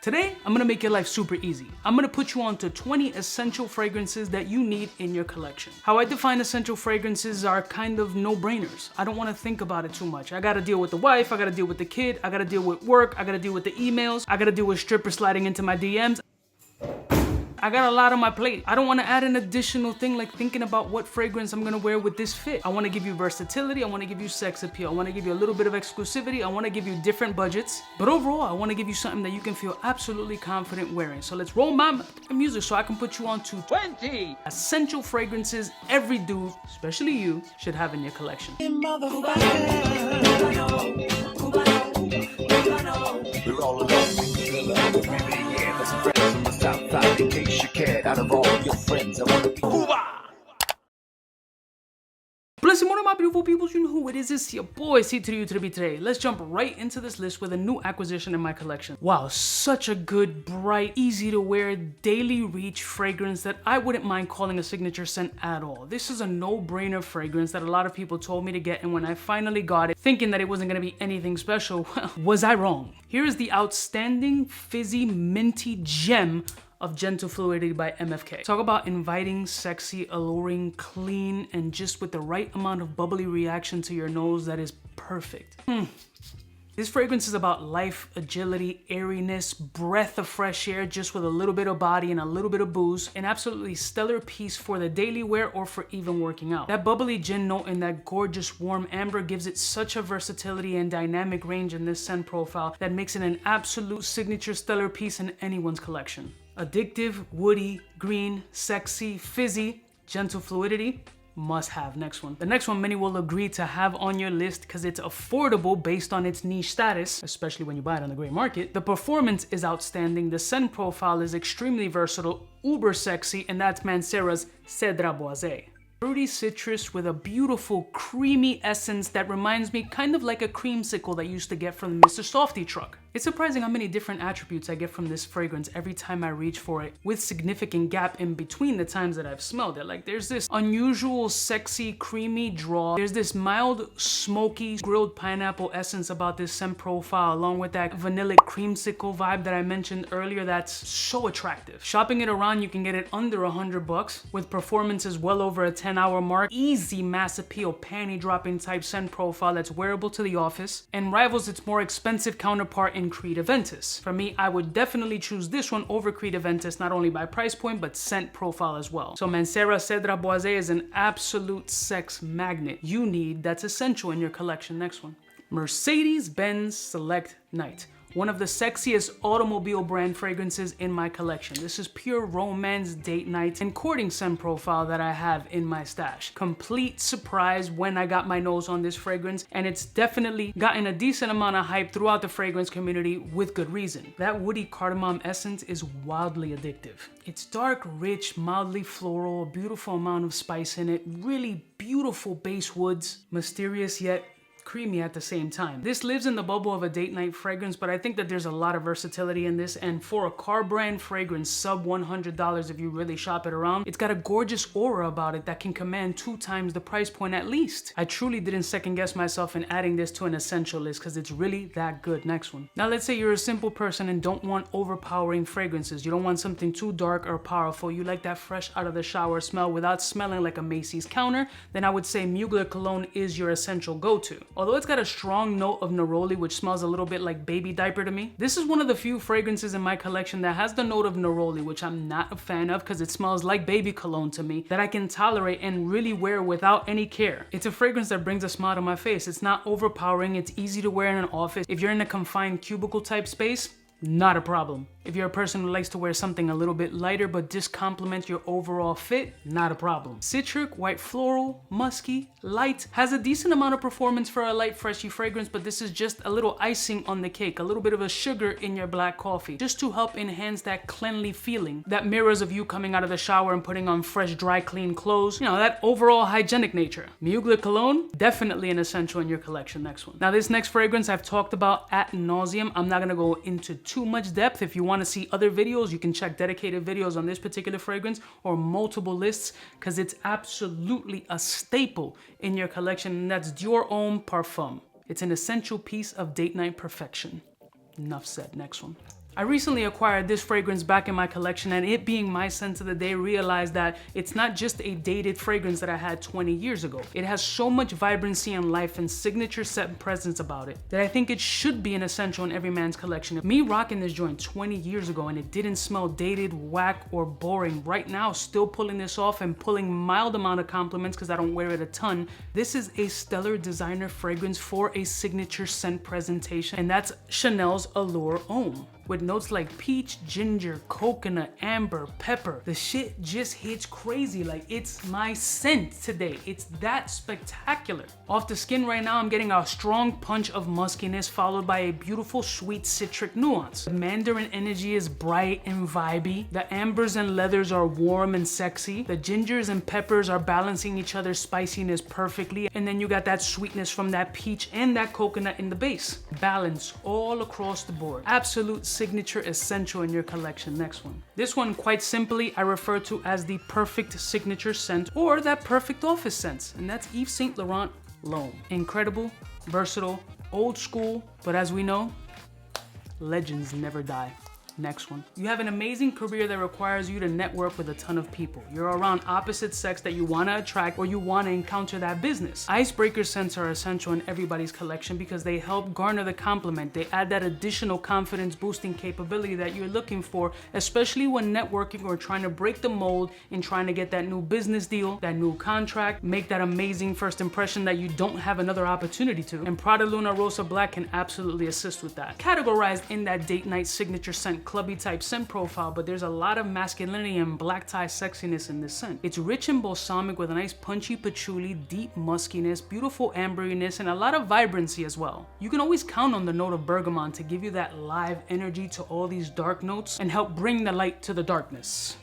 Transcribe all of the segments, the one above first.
Today, I'm gonna make your life super easy. I'm gonna put you onto 20 essential fragrances that you need in your collection. How I define essential fragrances are kind of no-brainers. I don't wanna think about it too much. I gotta deal with the wife, I gotta deal with the kid, I gotta deal with work, I gotta deal with the emails, I gotta deal with strippers sliding into my DMs. I got a lot on my plate. I don't want to add an additional thing like thinking about what fragrance I'm gonna wear with this fit. I want to give you versatility, I want to give you sex appeal, I want to give you a little bit of exclusivity, I want to give you different budgets, but overall I want to give you something that you can feel absolutely confident wearing. So let's roll my music so I can put you on to 20 essential fragrances every dude, especially you, should have in your collection. We're all alone. From the south side, in case you cared, out of all your friends, I want to be Cuba. Blessing one of my beautiful peoples, you know who it is. It's your boy, C to the U to the B today. Let's jump right into this list with a new acquisition in my collection. Wow, such a good, bright, easy to wear, daily reach fragrance that I wouldn't mind calling a signature scent at all. This is a no-brainer fragrance that a lot of people told me to get, and when I finally got it, thinking that it wasn't gonna be anything special, well, was I wrong? Here is the outstanding, fizzy, minty gem of Gentle Fluidity by MFK. Talk about inviting, sexy, alluring, clean, and just with the right amount of bubbly reaction to your nose that is perfect. This fragrance is about life, agility, airiness, breath of fresh air, just with a little bit of body and a little bit of booze. An absolutely stellar piece for the daily wear or for even working out. That bubbly gin note and that gorgeous warm amber gives it such a versatility and dynamic range in this scent profile that makes it an absolute signature stellar piece in anyone's collection. Addictive, woody, green, sexy, fizzy, Gentle Fluidity, must have. Next one. The next one many will agree to have on your list because it's affordable based on its niche status, especially when you buy it on the gray market. The performance is outstanding, the scent profile is extremely versatile, uber sexy, and that's MANCERA's CEDRAT Boise. Fruity citrus with a beautiful creamy essence that reminds me kind of like a creamsicle that I used to get from the Mr. Softy truck. It's surprising how many different attributes I get from this fragrance every time I reach for it, with significant gap in between the times that I've smelled it. Like there's this unusual, sexy, creamy draw. There's this mild, smoky, grilled pineapple essence about this scent profile, along with that vanillic creamsicle vibe that I mentioned earlier that's so attractive. Shopping it around, you can get it under $100, with performances well over a 10-hour mark, easy mass appeal, panty dropping type scent profile that's wearable to the office, and rivals its more expensive counterpart in Creed Aventus. For me, I would definitely choose this one over Creed Aventus, not only by price point, but scent profile as well. So MANCERA CEDRAT Boise is an absolute sex magnet you need that's essential in your collection. Next one. Mercedes-Benz Select Night. One of the sexiest automobile brand fragrances in my collection. This is pure romance, date night, and courting scent profile that I have in my stash. Complete surprise when I got my nose on this fragrance, and it's definitely gotten a decent amount of hype throughout the fragrance community with good reason. That woody cardamom essence is wildly addictive. It's dark, rich, mildly floral, a beautiful amount of spice in it, really beautiful base woods, mysterious yet creamy at the same time. This lives in the bubble of a date night fragrance, but I think that there's a lot of versatility in this, and for a car brand fragrance sub $100 if you really shop it around, it's got a gorgeous aura about it that can command 2 times the price point at least. I truly didn't second guess myself in adding this to an essential list because it's really that good. Next one. Now let's say you're a simple person and don't want overpowering fragrances. You don't want something too dark or powerful. You like that fresh out of the shower smell without smelling like a Macy's counter, then I would say Mugler cologne is your essential go-to. Although it's got a strong note of neroli, which smells a little bit like baby diaper to me. This is one of the few fragrances in my collection that has the note of neroli, which I'm not a fan of because it smells like baby cologne to me, that I can tolerate and really wear without any care. It's a fragrance that brings a smile to my face. It's not overpowering, it's easy to wear in an office. If you're in a confined cubicle type space, not a problem. If you're a person who likes to wear something a little bit lighter but just complements your overall fit, not a problem. Citric, white floral, musky, light, has a decent amount of performance for a light freshy fragrance, but this is just a little icing on the cake, a little bit of a sugar in your black coffee, just to help enhance that cleanly feeling that mirrors of you coming out of the shower and putting on fresh, dry, clean clothes. You know, that overall hygienic nature. Mugler cologne, definitely an essential in your collection. Next one. Now this next fragrance I've talked about ad nauseum. I'm not gonna go into too much depth. If you want to see other videos, you can check dedicated videos on this particular fragrance or multiple lists, because it's absolutely a staple in your collection, and that's DIOR Homme Parfum. It's an essential piece of date night perfection. Enough said. Next one. I recently acquired this fragrance back in my collection, and it being my scent of the day, realized that it's not just a dated fragrance that I had 20 years ago. It has so much vibrancy and life and signature scent presence about it that I think it should be an essential in every man's collection. Me rocking this joint 20 years ago and it didn't smell dated, whack, or boring. Right now, still pulling this off and pulling mild amount of compliments because I don't wear it a ton. This is a stellar designer fragrance for a signature scent presentation, and that's Chanel's Allure Homme. With notes like peach, ginger, coconut, amber, pepper. The shit just hits crazy. Like, it's my scent today. It's that spectacular. Off the skin right now, I'm getting a strong punch of muskiness followed by a beautiful sweet citric nuance. The mandarin energy is bright and vibey. The ambers and leathers are warm and sexy. The gingers and peppers are balancing each other's spiciness perfectly. And then you got that sweetness from that peach and that coconut in the base. Balance all across the board. Absolute signature essential in your collection. Next one. This one, quite simply, I refer to as the perfect signature scent or that perfect office scent, and that's Yves Saint Laurent L'Homme. Incredible, versatile, old school, but as we know, legends never die. Next one. You have an amazing career that requires you to network with a ton of people. You're around opposite sex that you want to attract or you want to encounter that business. Icebreaker scents are essential in everybody's collection because they help garner the compliment. They add that additional confidence boosting capability that you're looking for, especially when networking or trying to break the mold in trying to get that new business deal, that new contract, make that amazing first impression that you don't have another opportunity to. And Prada Luna Rosa Black can absolutely assist with that. Categorized in that date night signature scent clubby type scent profile, but there's a lot of masculinity and black tie sexiness in this scent. It's rich and balsamic with a nice punchy patchouli, deep muskiness, beautiful amberiness, and a lot of vibrancy as well. You can always count on the note of bergamot to give you that live energy to all these dark notes and help bring the light to the darkness.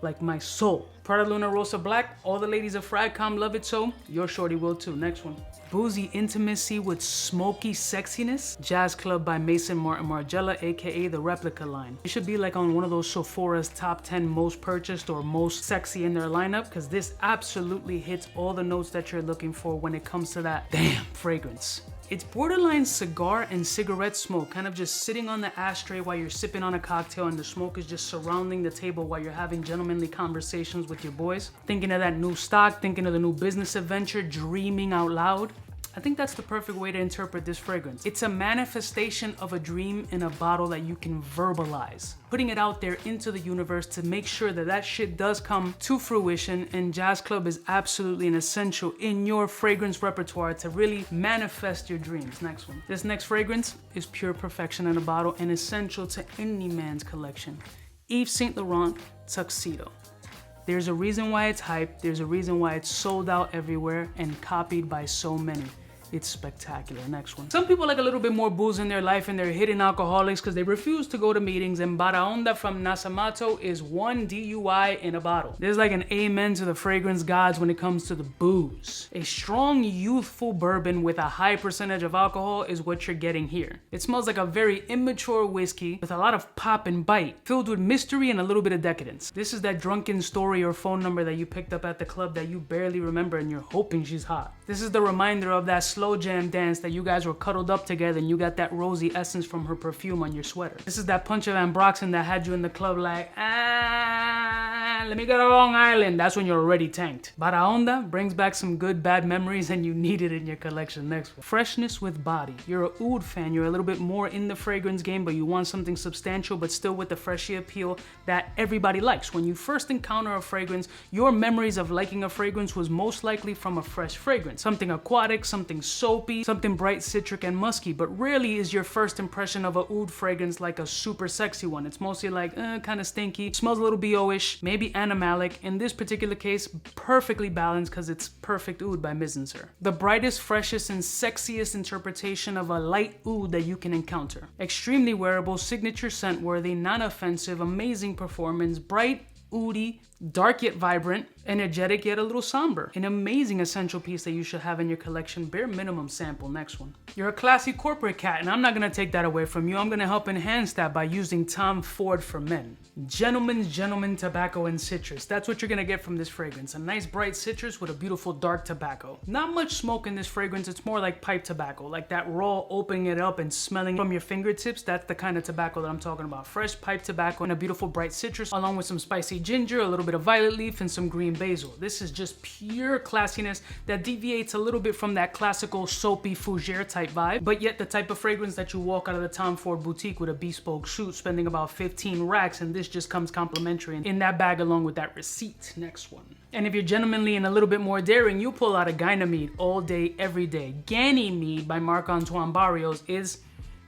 Like my soul. Prada Luna Rosa Black, all the ladies of Fragcom love it, so your shorty will too. Next one. Boozy intimacy with smoky sexiness. Jazz Club by Mason Martin Margiela, aka the Replica line. It should be like on one of those Sephora's top 10 most purchased or most sexy in their lineup, because this absolutely hits all the notes that you're looking for when it comes to that damn fragrance. It's borderline cigar and cigarette smoke, kind of just sitting on the ashtray while you're sipping on a cocktail and the smoke is just surrounding the table while you're having gentlemanly conversations with your boys. Thinking of that new stock, thinking of the new business adventure, dreaming out loud. I think that's the perfect way to interpret this fragrance. It's a manifestation of a dream in a bottle that you can verbalize. Putting it out there into the universe to make sure that that shit does come to fruition, and Jazz Club is absolutely an essential in your fragrance repertoire to really manifest your dreams. Next one. This next fragrance is pure perfection in a bottle and essential to any man's collection. Yves Saint Laurent Tuxedo. There's a reason why it's hyped, there's a reason why it's sold out everywhere and copied by so many. It's spectacular. Next one. Some people like a little bit more booze in their life and they're hidden alcoholics because they refuse to go to meetings, and Baraonda from Nasamato is one DUI in a bottle. There's like an amen to the fragrance gods when it comes to the booze. A strong, youthful bourbon with a high percentage of alcohol is what you're getting here. It smells like a very immature whiskey with a lot of pop and bite, filled with mystery and a little bit of decadence. This is that drunken story or phone number that you picked up at the club that you barely remember and you're hoping she's hot. This is the reminder of that slow jam dance that you guys were cuddled up together and you got that rosy essence from her perfume on your sweater. This is that punch of ambroxan that had you in the club like, let me go to Long Island. That's when you're already tanked. Baraonda brings back some good bad memories and you need it in your collection. Next one. Freshness with body. You're a oud fan. You're a little bit more in the fragrance game, but you want something substantial but still with the freshy appeal that everybody likes. When you first encounter a fragrance, your memories of liking a fragrance was most likely from a fresh fragrance. Something aquatic, something soapy, something bright, citric, and musky, but rarely is your first impression of a oud fragrance like a super sexy one. It's mostly like, kind of stinky, smells a little BO-ish, maybe animalic. In this particular case, perfectly balanced because it's perfect oud by MANCERA. The brightest, freshest, and sexiest interpretation of a light oud that you can encounter. Extremely wearable, signature scent worthy, non-offensive, amazing performance, bright, oudy, dark yet vibrant, Energetic yet a little somber. An amazing essential piece that you should have in your collection. Bare minimum sample. Next one. You're a classy corporate cat, and I'm not gonna take that away from you. I'm gonna help enhance that by using Tom Ford for men. Gentleman tobacco and citrus. That's what you're gonna get from this fragrance. A nice bright citrus with a beautiful dark tobacco. Not much smoke in this fragrance. It's more like pipe tobacco, like that raw opening it up and smelling from your fingertips. That's the kind of tobacco that I'm talking about. Fresh pipe tobacco and a beautiful bright citrus, along with some spicy ginger, a little bit of violet leaf, and some green basil. This is just pure classiness that deviates a little bit from that classical soapy fougere type vibe, but yet the type of fragrance that you walk out of the Tom Ford boutique with a bespoke suit, spending about 15 racks, and this just comes complimentary in that bag along with that receipt. Next one. And if you're gentlemanly and a little bit more daring, you pull out a GANYMEDE all day, every day. GANYMEDE by Marc-Antoine Barrios is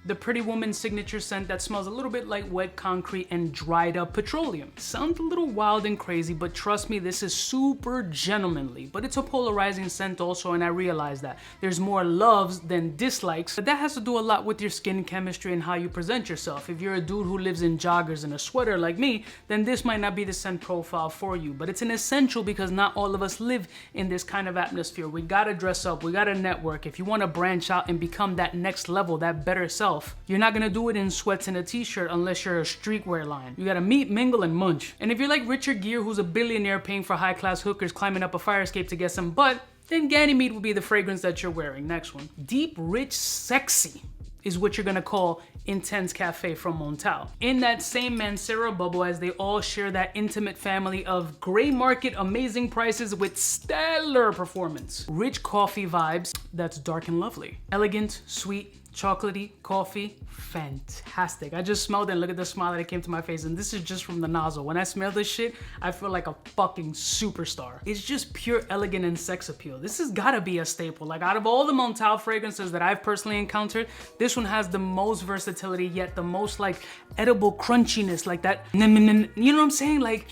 the pretty woman's signature scent that smells a little bit like wet concrete and dried up petroleum. Sounds a little wild and crazy, but trust me, this is super gentlemanly. But it's a polarizing scent also, and I realize that. There's more loves than dislikes, but that has to do a lot with your skin chemistry and how you present yourself. If you're a dude who lives in joggers and a sweater like me, then this might not be the scent profile for you, but it's an essential because not all of us live in this kind of atmosphere. We gotta dress up, we gotta network. If you wanna branch out and become that next level, that better self, you're not gonna do it in sweats and a t-shirt unless you're a streetwear line. You gotta meet, mingle, and munch. And if you're like Richard Gere, who's a billionaire paying for high-class hookers climbing up a fire escape to get some butt, then GANYMEDE will be the fragrance that you're wearing. Next one. Deep, rich, sexy is what you're gonna call Intense Cafe from Montal. In that same MANCERA bubble, as they all share that intimate family of gray market amazing prices with stellar performance. Rich coffee vibes that's dark and lovely. Elegant, sweet, chocolatey, coffee, fantastic. I just smelled it and look at the smile that came to my face, and this is just from the nozzle. When I smell this shit, I feel like a fucking superstar. It's just pure elegant and sex appeal. This has gotta be a staple. Like, out of all the Montal fragrances that I've personally encountered, this one has the most versatility, yet the most like edible crunchiness, like that, you know what I'm saying? Like,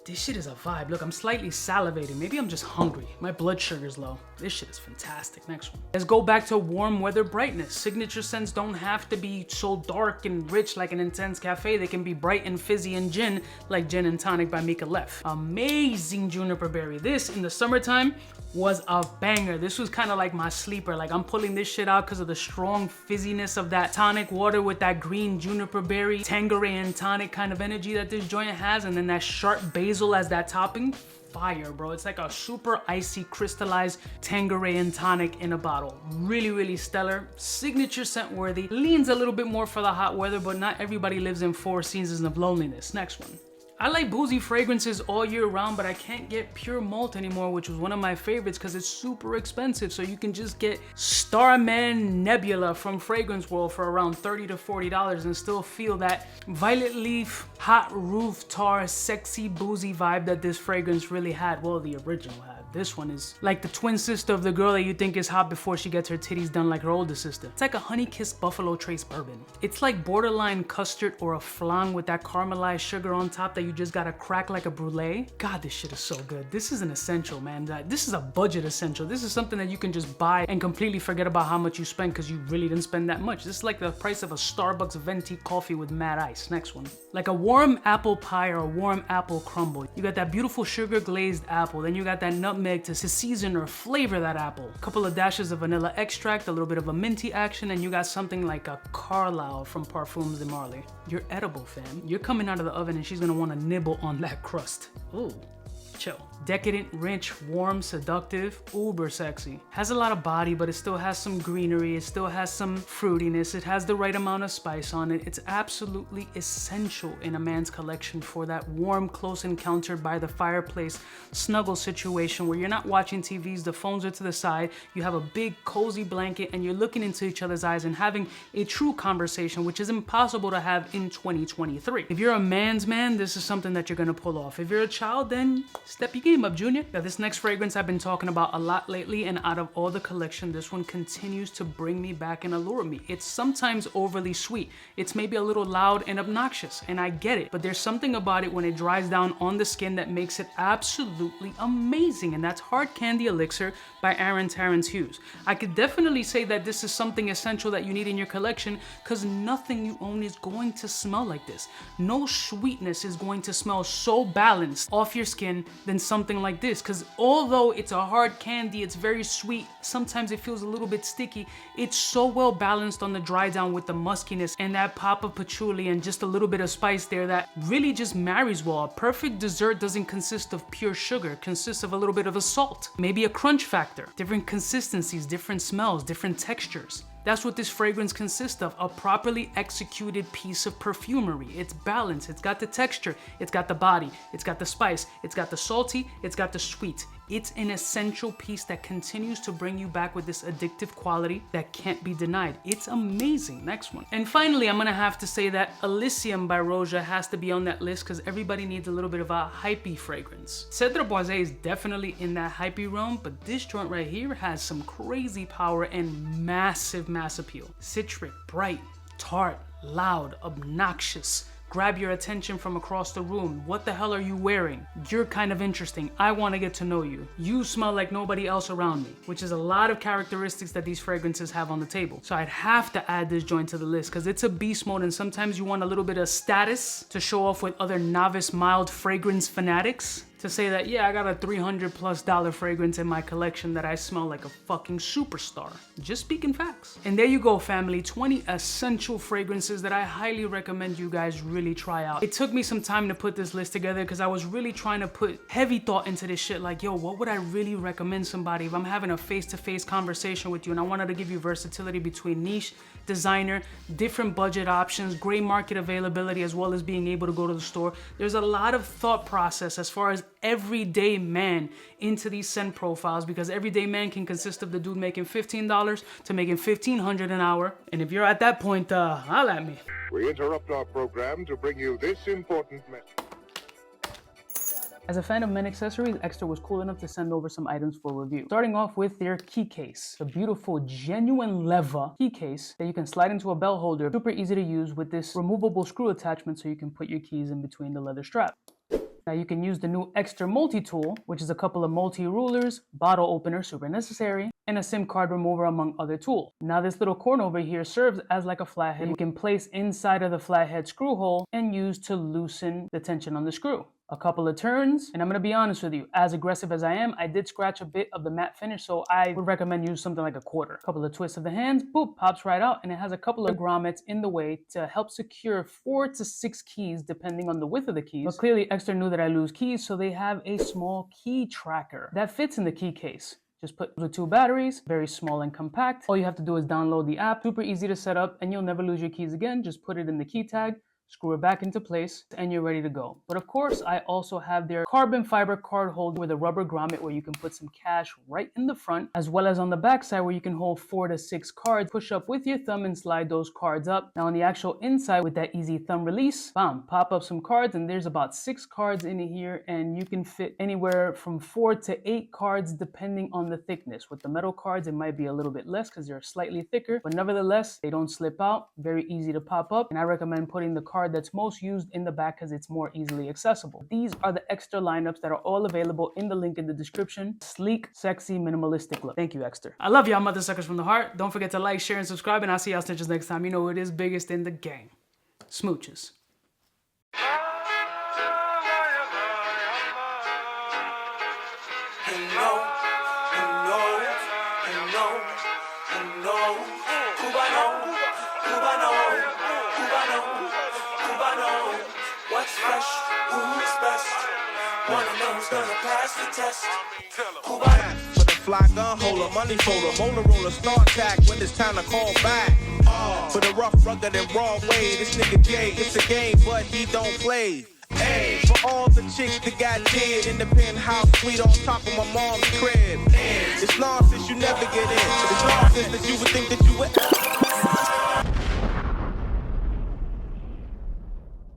this shit is a vibe. Look, I'm slightly salivating. Maybe I'm just hungry. My blood sugar's low. This shit is fantastic. Next one. Let's go back to warm weather brightness. Signature scents don't have to be so dark and rich like an Intense Cafe. They can be bright and fizzy and gin, like Gin and Tonic by Mika Leff. Amazing juniper berry. This, in the summertime, was a banger. This was kind of like my sleeper. Like, I'm pulling this shit out because of the strong fizziness of that tonic water with that green juniper berry, Tanqueray and tonic kind of energy that this joint has, and then that sharp basil as that topping. Fire, bro. It's like a super icy crystallized Tanqueray and tonic in a bottle. Really, really stellar. Signature scent worthy. Leans a little bit more for the hot weather, but not everybody lives in 4 seasons of loneliness. Next one. I like boozy fragrances all year round, but I can't get pure malt anymore, which was one of my favorites because it's super expensive. So you can just get Starman Nebula from Fragrance World for around $30 to $40 and still feel that violet leaf, hot roof tar, sexy boozy vibe that this fragrance really had. Well, the original had. This one is like the twin sister of the girl that you think is hot before she gets her titties done like her older sister. It's like a honey-kissed Buffalo Trace bourbon. It's like borderline custard or a flan with that caramelized sugar on top that you just gotta crack like a brulee. God, this shit is so good. This is an essential, man. This is a budget essential. This is something that you can just buy and completely forget about how much you spend because you really didn't spend that much. This is like the price of a Starbucks venti coffee with mad ice. Next one. Like a warm apple pie or a warm apple crumble. You got that beautiful sugar glazed apple. Then you got that nutmeg to season or flavor that apple. A couple of dashes of vanilla extract, a little bit of a minty action, and you got something like a Carlisle from Parfums de Marly. You're edible, fam. You're coming out of the oven and she's gonna wanna nibble on that crust. Ooh. Chill. Decadent, rich, warm, seductive, uber sexy. Has a lot of body, but it still has some greenery. It still has some fruitiness. It has the right amount of spice on it. It's absolutely essential in a man's collection for that warm, close encounter by the fireplace, snuggle situation where you're not watching TVs, the phones are to the side, you have a big cozy blanket and you're looking into each other's eyes and having a true conversation, which is impossible to have in 2023. If you're a man's man, this is something that you're gonna pull off. If you're a child, then step your game up, Junior. Now, this next fragrance I've been talking about a lot lately, and out of all the collection, this one continues to bring me back and allure me. It's sometimes overly sweet. It's maybe a little loud and obnoxious, and I get it, but there's something about it when it dries down on the skin that makes it absolutely amazing, and that's Hard Candy Elixir by Aaron Terrence Hughes. I could definitely say that this is something essential that you need in your collection because nothing you own is going to smell like this. No sweetness is going to smell so balanced off your skin than something like this, because although it's a hard candy, it's very sweet, sometimes it feels a little bit sticky, it's so well balanced on the dry down with the muskiness and that pop of patchouli and just a little bit of spice there that really just marries well. A perfect dessert doesn't consist of pure sugar, it consists of a little bit of a salt, maybe a crunch factor, different consistencies, different smells, different textures. That's what this fragrance consists of, a properly executed piece of perfumery. It's balanced, it's got the texture, it's got the body, it's got the spice, it's got the salty, it's got the sweet. It's an essential piece that continues to bring you back with this addictive quality that can't be denied. It's amazing. Next one. And finally, I'm gonna have to say that Elysium by Rosa has to be on that list because everybody needs a little bit of a hypey fragrance. CEDRAT BOISE is definitely in that hypey realm, but this joint right here has some crazy power and massive mass appeal. Citric, bright, tart, loud, obnoxious. Grab your attention from across the room. What the hell are you wearing? You're kind of interesting. I want to get to know you. You smell like nobody else around me, which is a lot of characteristics that these fragrances have on the table. So I'd have to add this joint to the list because it's a beast mode, and sometimes you want a little bit of status to show off with other novice mild fragrance fanatics. To say that, yeah, I got a $300+ fragrance in my collection that I smell like a fucking superstar. Just speaking facts. And there you go, family. 20 essential fragrances that I highly recommend you guys really try out. It took me some time to put this list together because I was really trying to put heavy thought into this shit. Like, yo, what would I really recommend somebody if I'm having a face-to-face conversation with you and I wanted to give you versatility between niche, designer, different budget options, gray market availability, as well as being able to go to the store. There's a lot of thought process as far as everyday man into these scent profiles, because everyday man can consist of the dude making $15 to making $1,500 an hour. And if you're at that point, holla at me. We interrupt our program to bring you this important message. As a fan of men accessories, Extra was cool enough to send over some items for review. Starting off with their key case, a beautiful genuine leather key case that you can slide into a belt holder. Super easy to use with this removable screw attachment so you can put your keys in between the leather strap. Now you can use the new Extra multi-tool, which is a couple of multi-rulers, bottle opener, super necessary, and a SIM card remover among other tools. Now this little corner over here serves as like a flathead you can place inside of the flathead screw hole and use to loosen the tension on the screw. A couple of turns, and I'm gonna be honest with you, as aggressive as I am, I did scratch a bit of the matte finish, so I would recommend use something like a quarter. A couple of twists of the hands, boop, pops right out, and it has a couple of grommets in the way to help secure 4 to 6 keys depending on the width of the keys. But clearly Extra knew that I lose keys, so they have a small key tracker that fits in the key case. Just put the 2 batteries, very small and compact. All you have to do is download the app, super easy to set up, and you'll never lose your keys again. Just put it in the key tag, screw it back into place, and you're ready to go. But of course, I also have their carbon fiber card holder with a rubber grommet where you can put some cash right in the front, as well as on the back side where you can hold 4 to 6 cards, push up with your thumb and slide those cards up. Now on the actual inside with that easy thumb release, bam, pop up some cards, and there's about 6 cards in here, and you can fit anywhere from 4 to 8 cards depending on the thickness. With the metal cards, it might be a little bit less because they're slightly thicker, but nevertheless, they don't slip out, very easy to pop up, and I recommend putting the card that's most used in the back because it's more easily accessible. These are the Extra lineups that are all available in the link in the description. Sleek, sexy, minimalistic look. Thank you, Extra. I love y'all mother suckers from the heart. Don't forget to like, share, and subscribe, and I'll see y'all snitches next time. You know who it is, biggest in the gang. Smooches. What's fresh? Who's best? One of them's gonna pass the test. For the fly gun holder, money folder, motor roller, start tag when it's time to call back. For the rough, rugged, and raw way, this nigga Jay, it's a game, but he don't play. Hey, for all the chicks that got dead in the penthouse suite on top of my mom's crib. It's nonsense you never get in. It's nonsense that you would think that you would.